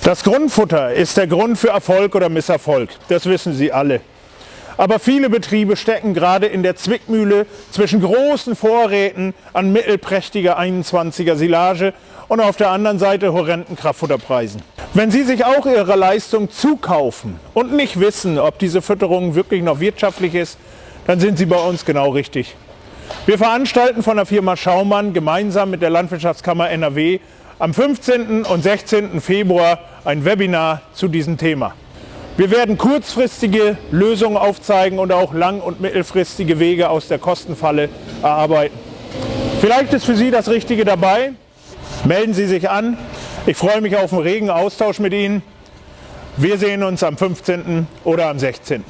Das Grundfutter ist der Grund für Erfolg oder Misserfolg, das wissen Sie alle. Aber viele Betriebe stecken gerade in der Zwickmühle zwischen großen Vorräten an mittelprächtiger 21er Silage und auf der anderen Seite horrenden Kraftfutterpreisen. Wenn Sie sich auch Ihre Leistung zukaufen und nicht wissen, ob diese Fütterung wirklich noch wirtschaftlich ist, dann sind Sie bei uns genau richtig. Wir veranstalten von der Firma Schaumann gemeinsam mit der Landwirtschaftskammer NRW am 15. und 16. Februar ein Webinar zu diesem Thema. Wir werden kurzfristige Lösungen aufzeigen und auch lang- und mittelfristige Wege aus der Kostenfalle erarbeiten. Vielleicht ist für Sie das Richtige dabei. Melden Sie sich an. Ich freue mich auf einen regen Austausch mit Ihnen. Wir sehen uns am 15. oder am 16.